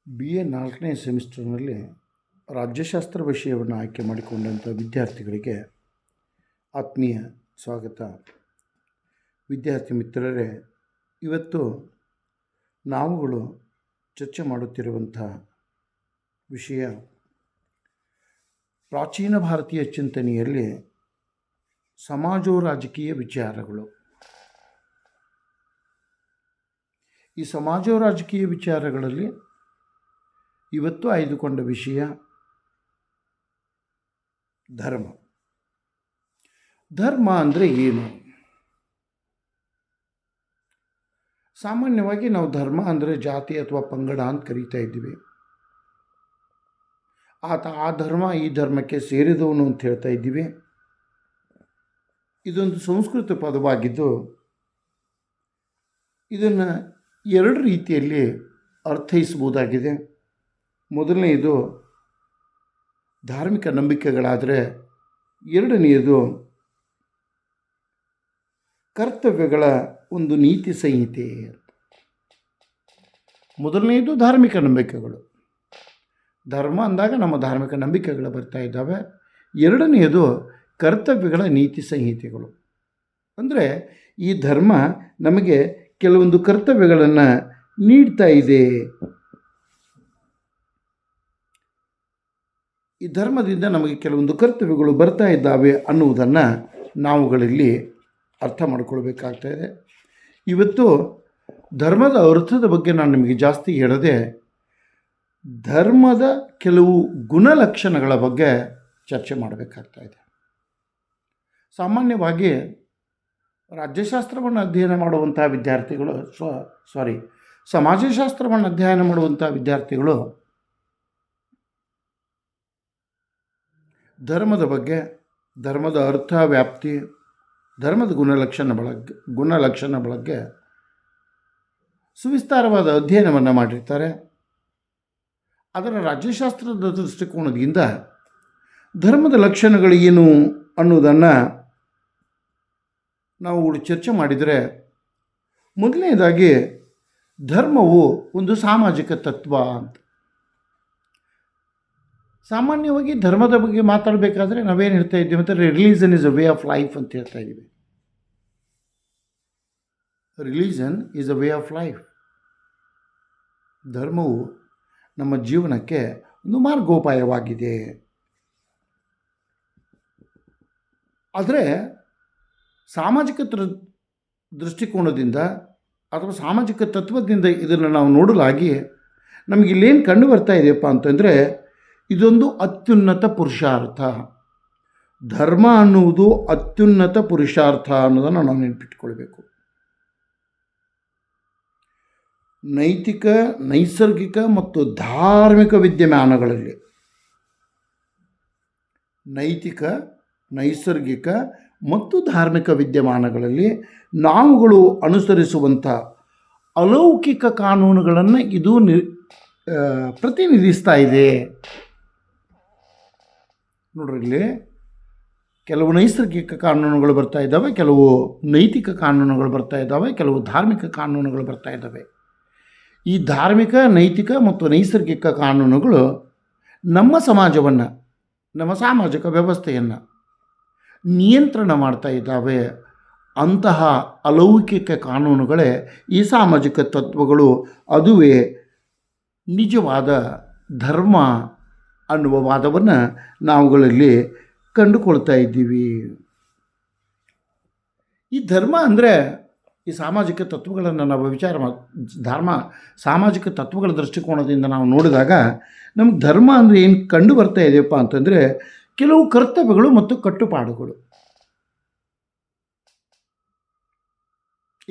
BA 4ನೇ ಸೆಮಿಸ್ಟರ್ನಲ್ಲಿ ರಾಜ್ಯಶಾಸ್ತ್ರ ವಿಷಯವನ್ನು ಆಯ್ಕೆ ಮಾಡಿಕೊಂಡಂಥ ವಿದ್ಯಾರ್ಥಿಗಳಿಗೆ ಆತ್ಮೀಯ ಸ್ವಾಗತ. ವಿದ್ಯಾರ್ಥಿ ಮಿತ್ರರೇ, ಇವತ್ತು ನಾವುಗಳು ಚರ್ಚೆ ಮಾಡುತ್ತಿರುವಂಥ ವಿಷಯ ಪ್ರಾಚೀನ ಭಾರತೀಯ ಚಿಂತನೆಯಲ್ಲಿ ಸಮಾಜೋ ರಾಜಕೀಯ ವಿಚಾರಗಳು. ಈ ಸಮಾಜೋ ರಾಜಕೀಯ ವಿಚಾರಗಳಲ್ಲಿ ಇವತ್ತು ಆಯ್ದುಕೊಂಡ ವಿಷಯ ಧರ್ಮ. ಧರ್ಮ ಅಂದರೆ ಏನು? ಸಾಮಾನ್ಯವಾಗಿ ನಾವು ಧರ್ಮ ಅಂದರೆ ಜಾತಿ ಅಥವಾ ಪಂಗಡ ಅಂತ ಕರೀತಾ ಇದ್ದೀವಿ. ಆತ ಆ ಧರ್ಮ ಈ ಧರ್ಮಕ್ಕೆ ಸೇರಿದವನು ಅಂತ ಹೇಳ್ತಾ ಇದ್ದೀವಿ. ಇದೊಂದು ಸಂಸ್ಕೃತ ಪದವಾಗಿದ್ದು ಇದನ್ನು ಎರಡು ರೀತಿಯಲ್ಲಿ ಅರ್ಥೈಸಬಹುದಾಗಿದೆ. ಮೊದಲನೆಯದು ಧಾರ್ಮಿಕ ನಂಬಿಕೆಗಳಾದರೆ, ಎರಡನೆಯದು ಕರ್ತವ್ಯಗಳ ಒಂದು ನೀತಿ ಸಂಹಿತೆ. ಮೊದಲನೆಯದು ಧಾರ್ಮಿಕ ನಂಬಿಕೆಗಳು. ಧರ್ಮ ಅಂದಾಗ ನಮ್ಮ ಧಾರ್ಮಿಕ ನಂಬಿಕೆಗಳು ಬರ್ತಾ ಇದ್ದಾವೆ. ಎರಡನೆಯದು ಕರ್ತವ್ಯಗಳ ನೀತಿ ಸಂಹಿತೆಗಳು. ಅಂದರೆ ಈ ಧರ್ಮ ನಮಗೆ ಕೆಲವೊಂದು ಕರ್ತವ್ಯಗಳನ್ನು ನೀಡ್ತಾ ಇದೆ. ಈ ಧರ್ಮದಿಂದ ನಮಗೆ ಕೆಲವೊಂದು ಕರ್ತವ್ಯಗಳು ಬರ್ತಾ ಇದ್ದಾವೆ ಅನ್ನುವುದನ್ನು ನಾವುಗಳಲ್ಲಿ ಅರ್ಥ ಮಾಡಿಕೊಳ್ಬೇಕಾಗ್ತಾಯಿದೆ. ಇವತ್ತು ಧರ್ಮದ ಅರ್ಥದ ಬಗ್ಗೆ ನಾನು ನಿಮಗೆ ಜಾಸ್ತಿ ಹೇಳದೆ ಧರ್ಮದ ಕೆಲವು ಗುಣಲಕ್ಷಣಗಳ ಬಗ್ಗೆ ಚರ್ಚೆ ಮಾಡಬೇಕಾಗ್ತಾಯಿದೆ. ಸಾಮಾನ್ಯವಾಗಿ ರಾಜ್ಯಶಾಸ್ತ್ರವನ್ನು ಅಧ್ಯಯನ ಮಾಡುವಂಥ ವಿದ್ಯಾರ್ಥಿಗಳು ಸಮಾಜಶಾಸ್ತ್ರವನ್ನು ಅಧ್ಯಯನ ಮಾಡುವಂಥ ವಿದ್ಯಾರ್ಥಿಗಳು ಧರ್ಮದ ಬಗ್ಗೆ, ಧರ್ಮದ ಅರ್ಥ, ವ್ಯಾಪ್ತಿ, ಧರ್ಮದ ಗುಣಲಕ್ಷಣ ಬಗ್ಗೆ ಸುವಿಸ್ತಾರವಾದ ಅಧ್ಯಯನವನ್ನು ಮಾಡಿರ್ತಾರೆ. ಅದರ ರಾಜ್ಯಶಾಸ್ತ್ರದ ದೃಷ್ಟಿಕೋನದಿಂದ ಧರ್ಮದ ಲಕ್ಷಣಗಳು ಏನು ಅನ್ನೋದನ್ನು ನಾವು ಚರ್ಚೆ ಮಾಡಿದರೆ, ಮೊದಲನೇದಾಗಿ ಧರ್ಮವು ಒಂದು ಸಾಮಾಜಿಕ ತತ್ವ ಅಂತ. ಸಾಮಾನ್ಯವಾಗಿ ಧರ್ಮದ ಬಗ್ಗೆ ಮಾತಾಡಬೇಕಾದ್ರೆ ನಾವೇನು ಹೇಳ್ತಾ ಇದ್ದೀವಿ ಅಂತಂದರೆ religion is a way of life ಅಂತ ಹೇಳ್ತಾ ಇದ್ದೀವಿ. Religion is a way of life. ಧರ್ಮವು ನಮ್ಮ ಜೀವನಕ್ಕೆ ಒಂದು ಮಾರ್ಗೋಪಾಯವಾಗಿದೆ. ಆದರೆ ಸಾಮಾಜಿಕ ದೃಷ್ಟಿಕೋನದಿಂದ ಅಥವಾ ಸಾಮಾಜಿಕ ತತ್ವದಿಂದ ಇದನ್ನು ನಾವು ನೋಡಲಾಗಿ ನಮಗಿಲ್ಲೇನು ಕಂಡು ಬರ್ತಾ ಇದೆಯಪ್ಪ ಅಂತಂದರೆ, ಇದೊಂದು ಅತ್ಯುನ್ನತ ಪುರುಷಾರ್ಥ. ಧರ್ಮ ಅನ್ನುವುದು ಅತ್ಯುನ್ನತ ಪುರುಷಾರ್ಥ ಅನ್ನೋದನ್ನು ನಾವು ನೆನಪಿಟ್ಕೊಳ್ಬೇಕು. ನೈತಿಕ, ನೈಸರ್ಗಿಕ ಮತ್ತು ಧಾರ್ಮಿಕ ವಿದ್ಯಮಾನಗಳಲ್ಲಿ, ನೈತಿಕ, ನೈಸರ್ಗಿಕ ಮತ್ತು ಧಾರ್ಮಿಕ ವಿದ್ಯಮಾನಗಳಲ್ಲಿ ನಾವುಗಳು ಅನುಸರಿಸುವಂಥ ಅಲೌಕಿಕ ಕಾನೂನುಗಳನ್ನು ಇದು ಪ್ರತಿನಿಧಿಸ್ತಾ ಇದೆ. ನೋಡ್ರಿ, ಇಲ್ಲಿ ಕೆಲವು ನೈಸರ್ಗಿಕ ಕಾನೂನುಗಳು ಬರ್ತಾ ಇದ್ದಾವೆ, ಕೆಲವು ನೈತಿಕ ಕಾನೂನುಗಳು ಬರ್ತಾ ಇದ್ದಾವೆ, ಕೆಲವು ಧಾರ್ಮಿಕ ಕಾನೂನುಗಳು ಬರ್ತಾ ಇದ್ದಾವೆ. ಈ ಧಾರ್ಮಿಕ, ನೈತಿಕ ಮತ್ತು ನೈಸರ್ಗಿಕ ಕಾನೂನುಗಳು ನಮ್ಮ ಸಮಾಜವನ್ನು, ನಮ್ಮ ಸಾಮಾಜಿಕ ವ್ಯವಸ್ಥೆಯನ್ನು ನಿಯಂತ್ರಣ ಮಾಡ್ತಾ ಇದ್ದಾವೆ. ಅಂತಹ ಅಲೌಕಿಕ ಕಾನೂನುಗಳೇ ಈ ಸಾಮಾಜಿಕ ತತ್ವಗಳು. ಅದುವೇ ನಿಜವಾದ ಧರ್ಮ ಅನ್ನುವ ವಾದವನ್ನು ನಾವುಗಳಲ್ಲಿ ಕಂಡುಕೊಳ್ತಾ ಇದ್ದೀವಿ. ಈ ಧರ್ಮ ಅಂದರೆ ಈ ಸಾಮಾಜಿಕ ತತ್ವಗಳನ್ನು ನಾವು ಸಾಮಾಜಿಕ ತತ್ವಗಳ ದೃಷ್ಟಿಕೋನದಿಂದ ನಾವು ನೋಡಿದಾಗ ನಮಗೆ ಧರ್ಮ ಅಂದರೆ ಏನು ಕಂಡು ಬರ್ತಾ ಇದೆಯಪ್ಪ ಅಂತಂದರೆ, ಕೆಲವು ಕರ್ತವ್ಯಗಳು ಮತ್ತು ಕಟ್ಟುಪಾಡುಗಳು.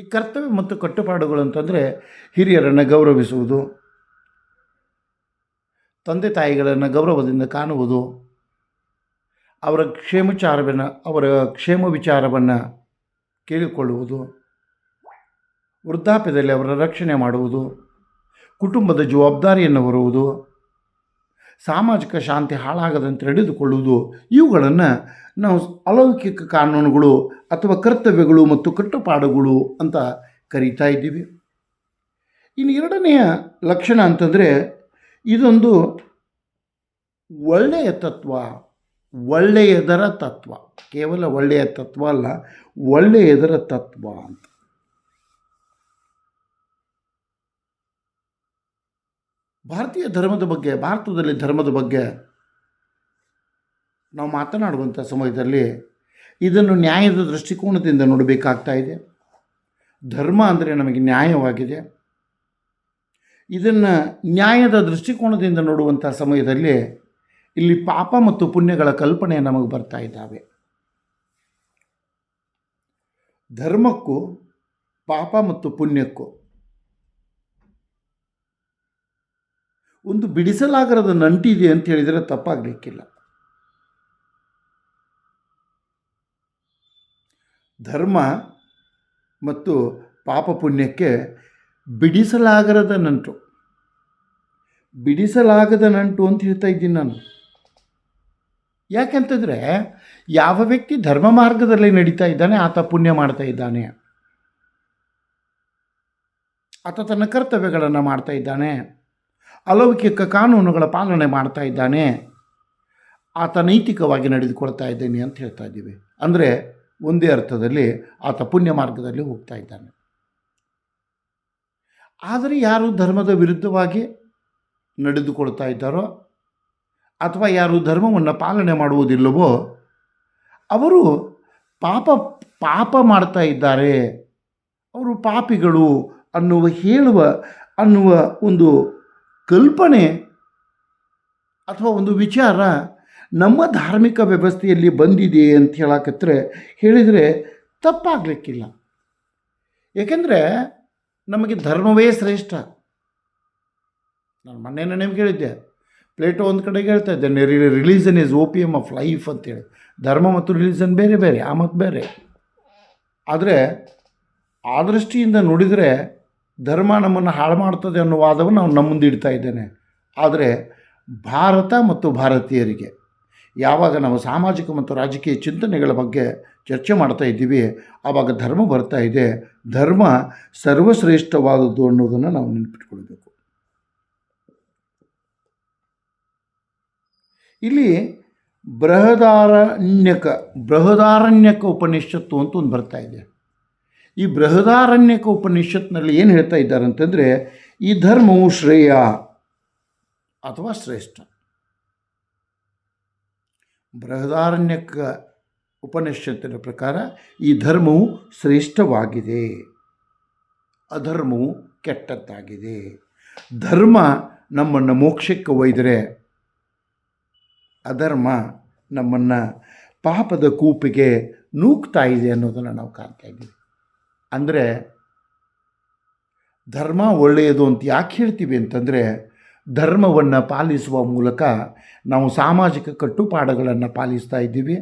ಈ ಕರ್ತವ್ಯ ಮತ್ತು ಕಟ್ಟುಪಾಡುಗಳು ಅಂತಂದರೆ ಹಿರಿಯರನ್ನು ಗೌರವಿಸುವುದು, ತಂದೆ ತಾಯಿಗಳನ್ನು ಗೌರವದಿಂದ ಕಾಣುವುದು, ಅವರ ಕ್ಷೇಮ ವಿಚಾರವನ್ನು ಕೇಳಿಕೊಳ್ಳುವುದು, ವೃದ್ಧಾಪ್ಯದಲ್ಲಿ ಅವರ ರಕ್ಷಣೆ ಮಾಡುವುದು, ಕುಟುಂಬದ ಜವಾಬ್ದಾರಿಯನ್ನು ಹೊರುವುದು, ಸಾಮಾಜಿಕ ಶಾಂತಿ ಹಾಳಾಗದಂತೆ ಹಿಡಿದುಕೊಳ್ಳುವುದು, ಇವುಗಳನ್ನು ನಾವು ಅಲೌಕಿಕ ಕಾನೂನುಗಳು ಅಥವಾ ಕರ್ತವ್ಯಗಳು ಮತ್ತು ಕಟ್ಟುಪಾಡುಗಳು ಅಂತ ಕರೀತಾ ಇದ್ದೀವಿ. ಇನ್ನು ಎರಡನೆಯ ಲಕ್ಷಣ ಅಂತಂದರೆ ಇದೊಂದು ಒಳ್ಳೆಯ ತತ್ವ, ಒಳ್ಳೆಯದರ ತತ್ವ, ಕೇವಲ ಒಳ್ಳೆಯ ತತ್ವ ಅಲ್ಲ, ಒಳ್ಳೆಯದರ ತತ್ವ ಅಂತ. ಭಾರತೀಯ ಧರ್ಮದ ಬಗ್ಗೆ, ಭಾರತದಲ್ಲಿ ಧರ್ಮದ ಬಗ್ಗೆ ನಾವು ಮಾತನಾಡುವಂಥ ಸಮಯದಲ್ಲಿ ಇದನ್ನು ನ್ಯಾಯದ ದೃಷ್ಟಿಕೋನದಿಂದ ನೋಡಬೇಕಾಗ್ತಾ ಇದೆ. ಧರ್ಮ ಅಂದರೆ ನಮಗೆ ನ್ಯಾಯವಾಗಿದೆ. ಇದನ್ನು ನ್ಯಾಯದ ದೃಷ್ಟಿಕೋನದಿಂದ ನೋಡುವಂಥ ಸಮಯದಲ್ಲಿ ಇಲ್ಲಿ ಪಾಪ ಮತ್ತು ಪುಣ್ಯಗಳ ಕಲ್ಪನೆ ನಮಗೆ ಬರ್ತಾ ಇದ್ದಾವೆ. ಧರ್ಮಕ್ಕೂ ಪಾಪ ಮತ್ತು ಪುಣ್ಯಕ್ಕೂ ಒಂದು ಬಿಡಿಸಲಾಗರದ ನಂಟಿದೆ ಅಂತ ಹೇಳಿದರೆ ತಪ್ಪಾಗಲಿಕ್ಕಿಲ್ಲ. ಧರ್ಮ ಮತ್ತು ಪಾಪ ಪುಣ್ಯಕ್ಕೆ ಬಿಡಿಸಲಾಗದ ನಂಟು, ಬಿಡಿಸಲಾಗದ ನಂಟು ಅಂತ ಹೇಳ್ತಾ ಇದ್ದೀನಿ ನಾನು. ಯಾಕೆಂತಂದರೆ ಯಾವ ವ್ಯಕ್ತಿ ಧರ್ಮ ಮಾರ್ಗದಲ್ಲಿ ನಡೀತಾ ಇದ್ದಾನೆ ಆತ ಪುಣ್ಯ ಮಾಡ್ತಾ ಇದ್ದಾನೆ, ಆತ ತನ್ನ ಕರ್ತವ್ಯಗಳನ್ನು ಮಾಡ್ತಾ ಇದ್ದಾನೆ, ಅಲೌಕಿಕ ಕಾನೂನುಗಳ ಪಾಲನೆ ಮಾಡ್ತಾ ಇದ್ದಾನೆ, ಆತ ನೈತಿಕವಾಗಿ ನಡೆದುಕೊಳ್ತಾ ಇದ್ದೇನೆ ಅಂತ ಹೇಳ್ತಾ ಇದ್ದೀವಿ. ಅಂದರೆ ಒಂದೇ ಅರ್ಥದಲ್ಲಿ ಆತ ಪುಣ್ಯ ಮಾರ್ಗದಲ್ಲಿ ಹೋಗ್ತಾ ಇದ್ದಾನೆ. ಆದರೆ ಯಾರು ಧರ್ಮದ ವಿರುದ್ಧವಾಗಿ ನಡೆದುಕೊಳ್ತಾ ಇದ್ದಾರೋ ಅಥವಾ ಯಾರು ಧರ್ಮವನ್ನು ಪಾಲನೆ ಮಾಡುವುದಿಲ್ಲವೋ ಅವರು ಪಾಪ ಮಾಡ್ತಾ ಇದ್ದಾರೆ, ಅವರು ಪಾಪಿಗಳು ಅನ್ನುವ ಒಂದು ಕಲ್ಪನೆ ಅಥವಾ ಒಂದು ವಿಚಾರ ನಮ್ಮ ಧಾರ್ಮಿಕ ವ್ಯವಸ್ಥೆಯಲ್ಲಿ ಬಂದಿದೆ ಅಂತ ಹೇಳಿದರೆ ತಪ್ಪಾಗಲಿಕ್ಕಿಲ್ಲ. ಏಕೆಂದರೆ ನಮಗೆ ಧರ್ಮವೇ ಶ್ರೇಷ್ಠ. ನಾನು ಮೊನ್ನೆ ನಿಮ್ಗೆ ಹೇಳಿದ್ದೆ, ಪ್ಲೇಟೋ ಒಂದು ಕಡೆಗೆ ಹೇಳ್ತಾ ಇದ್ದೇನೆ, ರಿಲಿಜನ್ ಈಸ್ ಓಪಿಯಮ್ ಆಫ್ ಲೈಫ್ ಅಂತೇಳಿ. ಧರ್ಮ ಮತ್ತು ರಿಲಿಜನ್ ಬೇರೆ ಬೇರೆ, ಆ ಮತ್ತು ಬೇರೆ. ಆದರೆ ಆ ದೃಷ್ಟಿಯಿಂದ ನೋಡಿದರೆ ಧರ್ಮ ನಮ್ಮನ್ನು ಹಾಳು ಮಾಡ್ತದೆ ಅನ್ನೋ ವಾದವನ್ನು ನಾನು ನಮ್ಮ ಮುಂದೆ ಇಡ್ತಾ ಇದ್ದೇನೆ. ಆದರೆ ಭಾರತ ಮತ್ತು ಭಾರತೀಯರಿಗೆ ಯಾವಾಗ ನಾವು ಸಾಮಾಜಿಕ ಮತ್ತು ರಾಜಕೀಯ ಚಿಂತನೆಗಳ ಬಗ್ಗೆ ಚರ್ಚೆ ಮಾಡ್ತಾ ಇದ್ದೀವಿ ಆವಾಗ ಧರ್ಮ ಬರ್ತಾ ಇದೆ. ಧರ್ಮ ಸರ್ವಶ್ರೇಷ್ಠವಾದದ್ದು ಅನ್ನೋದನ್ನು ನಾವು ನೆನಪಿಟ್ಕೊಳ್ಬೇಕು. ಇಲ್ಲಿ ಬೃಹದಾರಣ್ಯಕ ಉಪನಿಷತ್ತು ಅಂತ ಒಂದು ಬರ್ತಾ ಇದೆ. ಈ ಬೃಹದಾರಣ್ಯಕ ಉಪನಿಷತ್ನಲ್ಲಿ ಏನು ಹೇಳ್ತಾ ಇದ್ದಾರೆ ಅಂತಂದರೆ, ಈ ಧರ್ಮವು ಶ್ರೇಯ ಅಥವಾ ಶ್ರೇಷ್ಠ. ಬೃಹದಾರಣ್ಯಕ ಉಪನಿಷತ್ತಿನ ಪ್ರಕಾರ ಈ ಧರ್ಮವು ಶ್ರೇಷ್ಠವಾಗಿದೆ, ಅಧರ್ಮವು ಕೆಟ್ಟದ್ದಾಗಿದೆ. ಧರ್ಮ ನಮ್ಮನ್ನು ಮೋಕ್ಷಕ್ಕೆ ಒಯ್ದರೆ ಅಧರ್ಮ ನಮ್ಮನ್ನು ಪಾಪದ ಕೂಪಿಗೆ ನೂಕ್ತಾ ಇದೆ ಅನ್ನೋದನ್ನು ನಾವು ಕಾಣ್ತಾ ಇದ್ದೀವಿ. ಅಂದರೆ ಧರ್ಮ ಒಳ್ಳೆಯದು ಅಂತ ಯಾಕೆ ಹೇಳ್ತೀವಿ ಅಂತಂದರೆ, ಧರ್ಮವನ್ನು ಪಾಲಿಸುವ ಮೂಲಕ ನಾವು ಸಾಮಾಜಿಕ ಕಟ್ಟುಪಾಡುಗಳನ್ನು ಪಾಲಿಸ್ತಾ ಇದ್ದೀವಿ,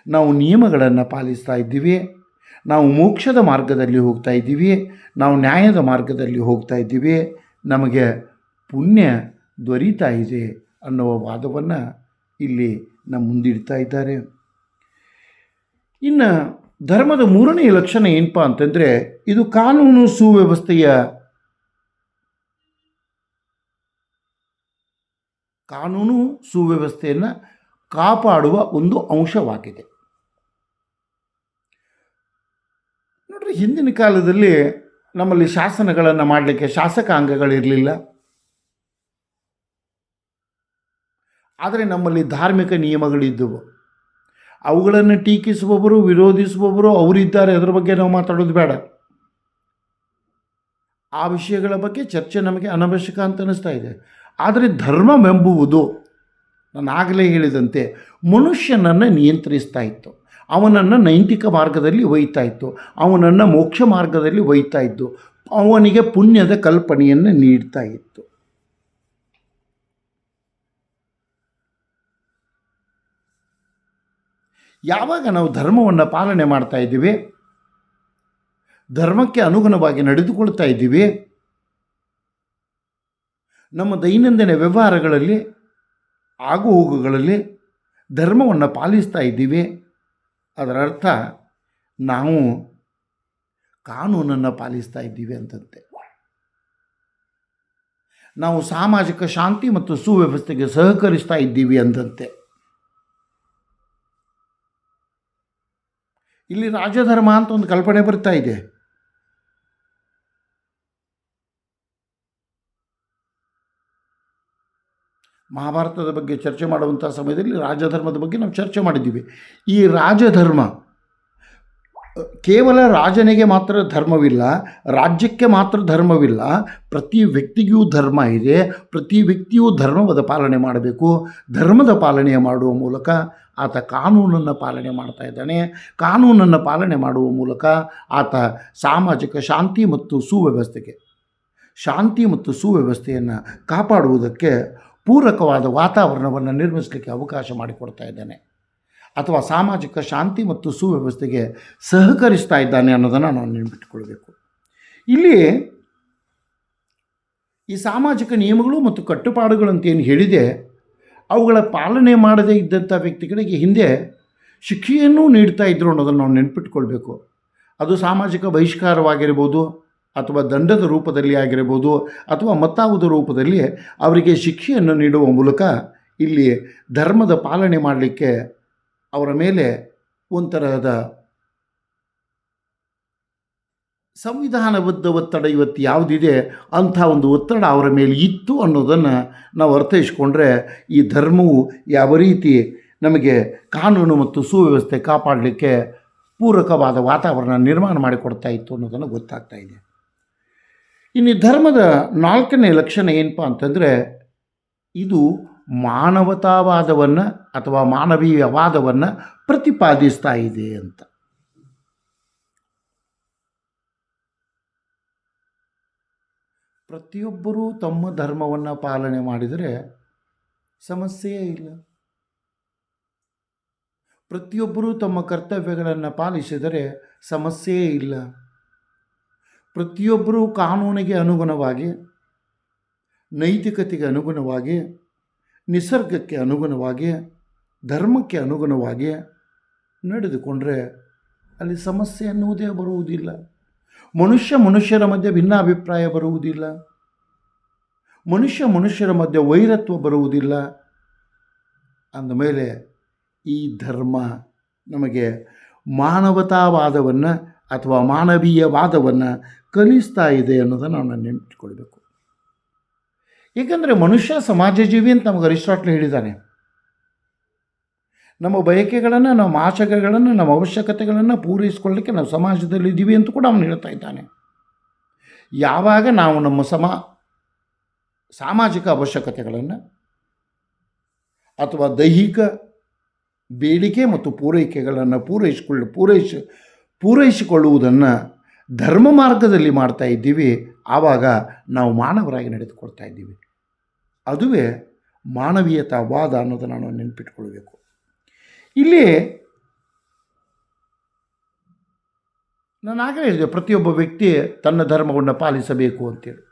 ನಾವು ನಿಯಮಗಳನ್ನು ಪಾಲಿಸ್ತಾ ಇದ್ದೀವಿ, ನಾವು ಮೋಕ್ಷದ ಮಾರ್ಗದಲ್ಲಿ ಹೋಗ್ತಾ ಇದ್ದೀವಿ, ನಾವು ನ್ಯಾಯದ ಮಾರ್ಗದಲ್ಲಿ ಹೋಗ್ತಾ ಇದ್ದೀವಿ, ನಮಗೆ ಪುಣ್ಯ ದೊರೀತಾ ಇದೆ ಅನ್ನುವ ವಾದವನ್ನು ಇಲ್ಲಿ ನಮ್ಮ ಮುಂದಿಡ್ತಾ ಇದ್ದಾರೆ. ಇನ್ನು ಧರ್ಮದ ಮೂರನೆಯ ಲಕ್ಷಣ ಏನಪ್ಪ ಅಂತಂದರೆ, ಇದು ಕಾನೂನು ಸುವ್ಯವಸ್ಥೆಯನ್ನು ಕಾಪಾಡುವ ಒಂದು ಅಂಶವಾಗಿದೆ. ನೋಡ್ರಿ, ಹಿಂದಿನ ಕಾಲದಲ್ಲಿ ನಮ್ಮಲ್ಲಿ ಶಾಸನಗಳನ್ನು ಮಾಡಲಿಕ್ಕೆ ಶಾಸಕಾಂಗಗಳಿರಲಿಲ್ಲ. ಆದರೆ ನಮ್ಮಲ್ಲಿ ಧಾರ್ಮಿಕ ನಿಯಮಗಳಿದ್ದವು. ಅವುಗಳನ್ನು ಟೀಕಿಸುವವರು, ವಿರೋಧಿಸುವವರು ಅವರಿದ್ದಾರೆ. ಅದರ ಬಗ್ಗೆ ನಾವು ಮಾತಾಡೋದು ಬೇಡ. ಆ ವಿಷಯಗಳ ಬಗ್ಗೆ ಚರ್ಚೆ ನಮಗೆ ಅನವಶ್ಯಕ ಅಂತ ಅನ್ನಿಸ್ತಾ ಇದೆ. ಆದರೆ ಧರ್ಮವೆಂಬುವುದು, ನಾನು ಆಗಲೇ ಹೇಳಿದಂತೆ, ಮನುಷ್ಯನನ್ನು ನಿಯಂತ್ರಿಸ್ತಾ ಇತ್ತು, ಅವನನ್ನು ನೈತಿಕ ಮಾರ್ಗದಲ್ಲಿ ಒಯ್ತಾ ಇತ್ತು, ಅವನನ್ನು ಮೋಕ್ಷ ಮಾರ್ಗದಲ್ಲಿ ಒಯ್ತಾ ಇತ್ತು, ಅವನಿಗೆ ಪುಣ್ಯದ ಕಲ್ಪನೆಯನ್ನು ನೀಡ್ತಾ ಇತ್ತು. ಯಾವಾಗ ನಾವು ಧರ್ಮವನ್ನು ಪಾಲನೆ ಮಾಡ್ತಾ ಇದ್ದೀವಿ, ಧರ್ಮಕ್ಕೆ ಅನುಗುಣವಾಗಿ ನಡೆದುಕೊಳ್ತಾ ಇದ್ದೀವಿ, ನಮ್ಮ ದೈನಂದಿನ ವ್ಯವಹಾರಗಳಲ್ಲಿ ಆಗುಹೋಗುಗಳಲ್ಲಿ ಧರ್ಮವನ್ನು ಪಾಲಿಸ್ತಾ ಇದ್ದೀವಿ, ಅದರ ಅರ್ಥ ನಾವು ಕಾನೂನನ್ನು ಪಾಲಿಸ್ತಾ ಇದ್ದೀವಿ ಅಂತಂತೆ. ನಾವು ಸಾಮಾಜಿಕ ಶಾಂತಿ ಮತ್ತು ಸುವ್ಯವಸ್ಥೆಗೆ ಸಹಕರಿಸ್ತಾ ಇದ್ದೀವಿ ಅಂದಂತೆ. ಇಲ್ಲಿ ರಾಜಧರ್ಮ ಅಂತ ಒಂದು ಕಲ್ಪನೆ ಬರ್ತಾ ಇದೆ. ಮಹಾಭಾರತದ ಬಗ್ಗೆ ಚರ್ಚೆ ಮಾಡುವಂಥ ಸಮಯದಲ್ಲಿ ರಾಜಧರ್ಮದ ಬಗ್ಗೆ ನಾವು ಚರ್ಚೆ ಮಾಡಿದ್ದೀವಿ. ಈ ರಾಜಧರ್ಮ ಕೇವಲ ರಾಜನಿಗೆ ಮಾತ್ರ ಧರ್ಮವಿಲ್ಲ, ರಾಜ್ಯಕ್ಕೆ ಮಾತ್ರ ಧರ್ಮವಿಲ್ಲ, ಪ್ರತಿ ವ್ಯಕ್ತಿಗೂ ಧರ್ಮ ಇದೆ. ಪ್ರತಿ ವ್ಯಕ್ತಿಯೂ ಧರ್ಮದ ಪಾಲನೆ ಮಾಡಬೇಕು. ಧರ್ಮದ ಪಾಲನೆ ಮಾಡುವ ಮೂಲಕ ಆತ ಕಾನೂನನ್ನು ಪಾಲನೆ ಮಾಡ್ತಾ ಇದ್ದಾನೆ. ಕಾನೂನನ್ನು ಪಾಲನೆ ಮಾಡುವ ಮೂಲಕ ಆತ ಸಾಮಾಜಿಕ ಶಾಂತಿ ಮತ್ತು ಸುವ್ಯವಸ್ಥೆಯನ್ನು ಕಾಪಾಡುವುದಕ್ಕೆ ಪೂರಕವಾದ ವಾತಾವರಣವನ್ನು ನಿರ್ಮಿಸಲಿಕ್ಕೆ ಅವಕಾಶ ಮಾಡಿಕೊಡ್ತಾ ಇದ್ದಾನೆ, ಅಥವಾ ಸಾಮಾಜಿಕ ಶಾಂತಿ ಮತ್ತು ಸುವ್ಯವಸ್ಥೆಗೆ ಸಹಕರಿಸ್ತಾ ಇದ್ದಾನೆ ಅನ್ನೋದನ್ನು ನಾವು ನೆನಪಿಟ್ಟುಕೊಳ್ಬೇಕು. ಇಲ್ಲಿ ಈ ಸಾಮಾಜಿಕ ನಿಯಮಗಳು ಮತ್ತು ಕಟ್ಟುಪಾಡುಗಳಂತೇನು ಹೇಳಿದೆ, ಅವುಗಳ ಪಾಲನೆ ಮಾಡದೇ ಇದ್ದಂಥ ವ್ಯಕ್ತಿಗಳಿಗೆ ಹಿಂದೆ ಶಿಕ್ಷೆಯನ್ನೂ ನೀಡ್ತಾ ಇದ್ರು ಅನ್ನೋದನ್ನು ನಾವು ನೆನಪಿಟ್ಕೊಳ್ಬೇಕು. ಅದು ಸಾಮಾಜಿಕ ಬಹಿಷ್ಕಾರವಾಗಿರ್ಬೋದು, ಅಥವಾ ದಂಡದ ರೂಪದಲ್ಲಿ ಆಗಿರ್ಬೋದು, ಅಥವಾ ಮತ್ತಾವುದೋ ರೂಪದಲ್ಲಿ ಅವರಿಗೆ ಶಿಕ್ಷೆಯನ್ನು ನೀಡುವ ಮೂಲಕ ಇಲ್ಲಿ ಧರ್ಮದ ಪಾಲನೆ ಮಾಡಲಿಕ್ಕೆ ಅವರ ಮೇಲೆ ಒಂಥರದ ಸಂವಿಧಾನಬದ್ಧ ಒತ್ತಡ ಇವತ್ತು ಯಾವುದಿದೆ ಅಂಥ ಒಂದು ಒತ್ತಡ ಅವರ ಮೇಲೆ ಇತ್ತು ಅನ್ನೋದನ್ನು ನಾವು ಅರ್ಥೈಸ್ಕೊಂಡ್ರೆ ಈ ಧರ್ಮವು ಯಾವ ರೀತಿ ನಮಗೆ ಕಾನೂನು ಮತ್ತು ಸುವ್ಯವಸ್ಥೆ ಕಾಪಾಡಲಿಕ್ಕೆ ಪೂರಕವಾದ ವಾತಾವರಣ ನಿರ್ಮಾಣ ಮಾಡಿಕೊಡ್ತಾ ಇತ್ತು ಅನ್ನೋದನ್ನು ಗೊತ್ತಾಗ್ತಾ ಇದೆ. ಇನ್ನು ಧರ್ಮದ 4ನೇ ಲಕ್ಷಣ ಏನಪ್ಪ ಅಂತಂದರೆ, ಇದು ಮಾನವತಾವಾದವನ್ನು ಅಥವಾ ಮಾನವೀಯವಾದವನ್ನು ಪ್ರತಿಪಾದಿಸ್ತಾ ಇದೆ ಅಂತ. ಪ್ರತಿಯೊಬ್ಬರೂ ತಮ್ಮ ಧರ್ಮವನ್ನು ಪಾಲನೆ ಮಾಡಿದರೆ ಸಮಸ್ಯೆಯೇ ಇಲ್ಲ. ಪ್ರತಿಯೊಬ್ಬರೂ ತಮ್ಮ ಕರ್ತವ್ಯಗಳನ್ನು ಪಾಲಿಸಿದರೆ ಸಮಸ್ಯೆಯೇ ಇಲ್ಲ. ಪ್ರತಿಯೊಬ್ಬರೂ ಕಾನೂನಿಗೆ ಅನುಗುಣವಾಗಿ, ನೈತಿಕತೆಗೆ ಅನುಗುಣವಾಗಿ, ನಿಸರ್ಗಕ್ಕೆ ಅನುಗುಣವಾಗಿ, ಧರ್ಮಕ್ಕೆ ಅನುಗುಣವಾಗಿ ನಡೆದುಕೊಂಡ್ರೆ ಅಲ್ಲಿ ಸಮಸ್ಯೆ ಅನ್ನುವುದೇ ಬರುವುದಿಲ್ಲ. ಮನುಷ್ಯರ ಮಧ್ಯೆ ಭಿನ್ನಾಭಿಪ್ರಾಯ ಬರುವುದಿಲ್ಲ. ಮನುಷ್ಯರ ಮಧ್ಯೆ ವೈರತ್ವ ಬರುವುದಿಲ್ಲ. ಅಂದಮೇಲೆ ಈ ಧರ್ಮ ನಮಗೆ ಮಾನವತಾವಾದವನ್ನು ಅಥವಾ ಮಾನವೀಯವಾದವನ್ನು ಕಲಿಸ್ತಾ ಇದೆ ಅನ್ನೋದನ್ನು ನಾವು ನೆನಪಿಟ್ಕೊಳ್ಬೇಕು. ಏಕೆಂದರೆ ಮನುಷ್ಯ ಸಮಾಜ ಜೀವಿ ಅಂತ ನಮಗೆ ಅರಿಸ್ಟಾಟಲ್ ಹೇಳಿದ್ದಾನೆ. ನಮ್ಮ ಬಯಕೆಗಳನ್ನು, ನಮ್ಮ ಆಶಯಗಳನ್ನು, ನಮ್ಮ ಅವಶ್ಯಕತೆಗಳನ್ನು ಪೂರೈಸಿಕೊಳ್ಳಲಿಕ್ಕೆ ನಾವು ಸಮಾಜದಲ್ಲಿ ಇದ್ದೀವಿ ಅಂತ ಕೂಡ ಅವನು ಹೇಳ್ತಾ ಇದ್ದಾನೆ. ಯಾವಾಗ ನಾವು ನಮ್ಮ ಸಾಮಾಜಿಕ ಅವಶ್ಯಕತೆಗಳನ್ನು ಅಥವಾ ದೈಹಿಕ ಬೇಡಿಕೆ ಮತ್ತು ಪೂರೈಕೆಗಳನ್ನು ಪೂರೈಸಿಕೊಳ್ಳುವುದನ್ನು ಧರ್ಮ ಮಾರ್ಗದಲ್ಲಿ ಮಾಡ್ತಾ ಇದ್ದೀವಿ, ಆವಾಗ ನಾವು ಮಾನವರಾಗಿ ನಡೆದುಕೊಳ್ತಾ ಇದ್ದೀವಿ. ಅದುವೇ ಮಾನವೀಯತಾವಾದ ಅನ್ನೋದನ್ನು ನಾವು ನೆನಪಿಟ್ಕೊಳ್ಬೇಕು. ಇಲ್ಲಿ ನಾನು ಆಗಲೇ ಹೇಳಿದೆ, ಪ್ರತಿಯೊಬ್ಬ ವ್ಯಕ್ತಿ ತನ್ನ ಧರ್ಮವನ್ನು ಪಾಲಿಸಬೇಕು ಅಂತೇಳಿ.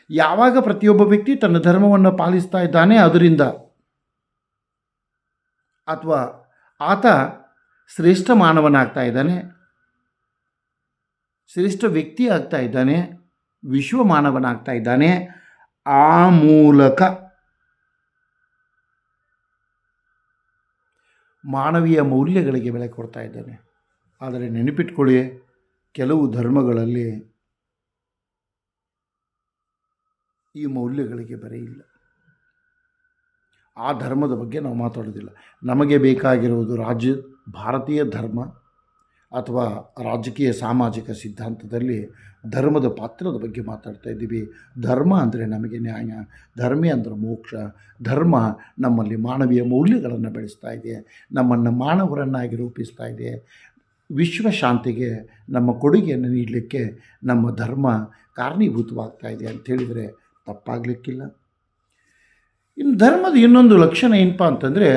ಯಾವಾಗ ಪ್ರತಿಯೊಬ್ಬ ವ್ಯಕ್ತಿ ತನ್ನ ಧರ್ಮವನ್ನು ಪಾಲಿಸ್ತಾ ಇದ್ದಾನೆ, ಅದರಿಂದ ಅಥವಾ ಆತ ಶ್ರೇಷ್ಠ ಮಾನವನಾಗ್ತಾ ಇದ್ದಾನೆ, ಶ್ರೇಷ್ಠ ವ್ಯಕ್ತಿ ಆಗ್ತಾ ಇದ್ದಾನೆ, ವಿಶ್ವ ಮಾನವನಾಗ್ತಾ ಇದ್ದಾನೆ. ಆ ಮೂಲಕ ಮಾನವೀಯ ಮೌಲ್ಯಗಳಿಗೆ ಬೆಲೆ ಕೊಡ್ತಾ ಇದ್ದಾನೆ. ಆದರೆ ನೆನಪಿಟ್ಕೊಳ್ಳಿ, ಕೆಲವು ಧರ್ಮಗಳಲ್ಲಿ ಈ ಮೌಲ್ಯಗಳಿಗೆ ಬೆಲೆ ಇಲ್ಲ. ಆ ಧರ್ಮದ ಬಗ್ಗೆ ನಾವು ಮಾತಾಡೋದಿಲ್ಲ. ನಮಗೆ ಬೇಕಾಗಿರುವುದು ಭಾರತೀಯ ಧರ್ಮ ಅಥವಾ ರಾಜಕೀಯ ಸಾಮಾಜಿಕ ಸಿದ್ಧಾಂತದಲ್ಲಿ ಧರ್ಮದ ಪಾತ್ರದ ಬಗ್ಗೆ ಮಾತಾಡ್ತಾ ಇದ್ದೀವಿ. ಧರ್ಮ ಅಂದರೆ ನಮಗೆ ನ್ಯಾಯ, ಧರ್ಮ ಅಂದರೆ ಮೋಕ್ಷ. ಧರ್ಮ ನಮ್ಮಲ್ಲಿ ಮಾನವೀಯ ಮೌಲ್ಯಗಳನ್ನು ಬೆಳೆಸ್ತಾ ಇದೆ, ನಮ್ಮನ್ನು ಮಾನವರನ್ನಾಗಿ ರೂಪಿಸ್ತಾ ಇದೆ. ವಿಶ್ವಶಾಂತಿಗೆ ನಮ್ಮ ಕೊಡುಗೆಯನ್ನು ನೀಡಲಿಕ್ಕೆ ನಮ್ಮ ಧರ್ಮ ಕಾರಣೀಭೂತವಾಗ್ತಾ ಇದೆ ಅಂಥೇಳಿದರೆ ತಪ್ಪಾಗಲಿಕ್ಕಿಲ್ಲ. ಇನ್ನು ಧರ್ಮದ ಇನ್ನೊಂದು ಲಕ್ಷಣ ಏನಪ್ಪ ಅಂತಂದರೆ,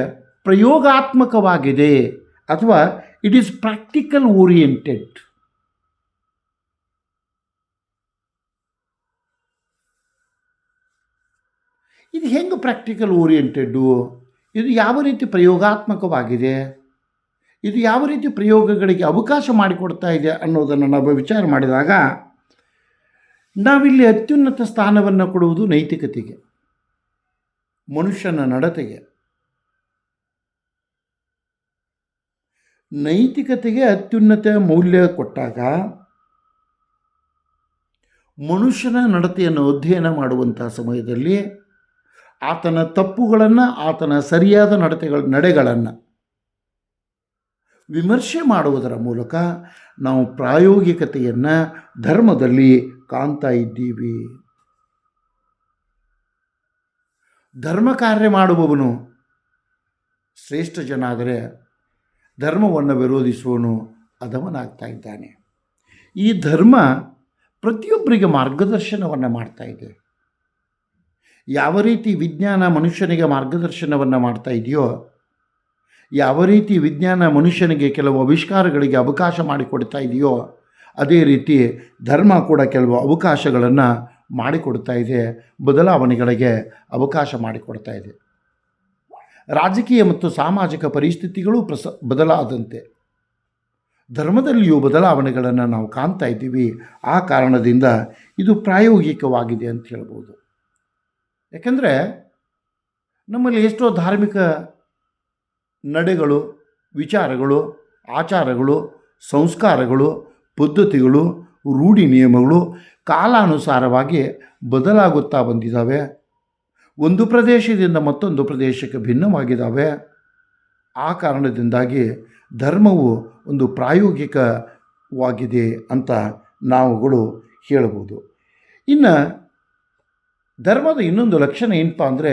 ಪ್ರಯೋಗಾತ್ಮಕವಾಗಿದೆ ಅಥವಾ ಇಟ್ ಈಸ್ ಪ್ರಾಕ್ಟಿಕಲ್ ಓರಿಯೆಂಟೆಡ್. ಇದು ಹೆಂಗೆ ಪ್ರಾಕ್ಟಿಕಲ್ ಓರಿಯೆಂಟೆಡ್ಡು? ಇದು ಯಾವ ರೀತಿ ಪ್ರಯೋಗಾತ್ಮಕವಾಗಿದೆ? ಇದು ಯಾವ ರೀತಿ ಪ್ರಯೋಗಗಳಿಗೆ ಅವಕಾಶ ಮಾಡಿಕೊಡ್ತಾ ಇದೆ ಅನ್ನೋದನ್ನು ನಾವು ವಿಚಾರ ಮಾಡಿದಾಗ, ನಾವಿಲ್ಲಿ ಅತ್ಯುನ್ನತ ಸ್ಥಾನವನ್ನು ಕೊಡುವುದು ನೈತಿಕತೆಗೆ, ಮನುಷ್ಯನ ನಡತೆಗೆ. ನೈತಿಕತೆಗೆ ಅತ್ಯುನ್ನತ ಮೌಲ್ಯ ಕೊಟ್ಟಾಗ ಮನುಷ್ಯನ ನಡತೆಯನ್ನು ಅಧ್ಯಯನ ಮಾಡುವಂಥ ಸಮಯದಲ್ಲಿ ಆತನ ತಪ್ಪುಗಳನ್ನು, ಆತನ ಸರಿಯಾದ ನಡೆಗಳನ್ನು ವಿಮರ್ಶೆ ಮಾಡುವುದರ ಮೂಲಕ ನಾವು ಪ್ರಾಯೋಗಿಕತೆಯನ್ನು ಧರ್ಮದಲ್ಲಿ ಕಾಣ್ತಾ ಇದ್ದೀವಿ. ಧರ್ಮ ಕಾರ್ಯ ಮಾಡುವವನು ಶ್ರೇಷ್ಠ ಜನ ಆದರೆ ಧರ್ಮವನ್ನು ವಿರೋಧಿಸುವವನು ಅಧಮನಾಗ್ತಾ ಇದ್ದಾನೆ. ಈ ಧರ್ಮ ಪ್ರತಿಯೊಬ್ಬರಿಗೆ ಮಾರ್ಗದರ್ಶನವನ್ನು ಮಾಡ್ತಾ ಇದೆ. ಯಾವ ರೀತಿ ವಿಜ್ಞಾನ ಮನುಷ್ಯನಿಗೆ ಮಾರ್ಗದರ್ಶನವನ್ನು ಮಾಡ್ತಾ ಇದೆಯೋ, ಯಾವ ರೀತಿ ವಿಜ್ಞಾನ ಮನುಷ್ಯನಿಗೆ ಕೆಲವು ಆವಿಷ್ಕಾರಗಳಿಗೆ ಅವಕಾಶ ಮಾಡಿಕೊಡ್ತಾ ಇದೆಯೋ, ಅದೇ ರೀತಿ ಧರ್ಮ ಕೂಡ ಕೆಲವು ಅವಕಾಶಗಳನ್ನು ಮಾಡಿಕೊಡ್ತಾ ಇದೆ, ಬದಲಾವಣೆಗಳಿಗೆ ಅವಕಾಶ ಮಾಡಿಕೊಡ್ತಾ ಇದೆ. ರಾಜಕೀಯ ಮತ್ತು ಸಾಮಾಜಿಕ ಪರಿಸ್ಥಿತಿಗಳು ಬದಲಾದಂತೆ ಧರ್ಮದಲ್ಲಿಯೂ ಬದಲಾವಣೆಗಳನ್ನು ನಾವು ಕಾಣ್ತಾ ಇದ್ದೀವಿ. ಆ ಕಾರಣದಿಂದ ಇದು ಪ್ರಾಯೋಗಿಕವಾಗಿದೆ ಅಂತ ಹೇಳ್ಬೋದು. ಯಾಕೆಂದರೆ ನಮ್ಮಲ್ಲಿ ಎಷ್ಟೋ ಧಾರ್ಮಿಕ ನಡೆಗಳು, ವಿಚಾರಗಳು, ಆಚಾರಗಳು, ಸಂಸ್ಕಾರಗಳು, ಪದ್ಧತಿಗಳು, ರೂಢಿ ನಿಯಮಗಳು ಕಾಲಾನುಸಾರವಾಗಿ ಬದಲಾಗುತ್ತಾ ಬಂದಿದ್ದಾವೆ. ಒಂದು ಪ್ರದೇಶದಿಂದ ಮತ್ತೊಂದು ಪ್ರದೇಶಕ್ಕೆ ಭಿನ್ನವಾಗಿದ್ದಾವೆ. ಆ ಕಾರಣದಿಂದಾಗಿ ಧರ್ಮವು ಒಂದು ಪ್ರಾಯೋಗಿಕವಾಗಿದೆ ಅಂತ ನಾವುಗಳು ಹೇಳ್ಬೋದು. ಇನ್ನು ಧರ್ಮದ ಇನ್ನೊಂದು ಲಕ್ಷಣ ಏನಪ್ಪ ಅಂದರೆ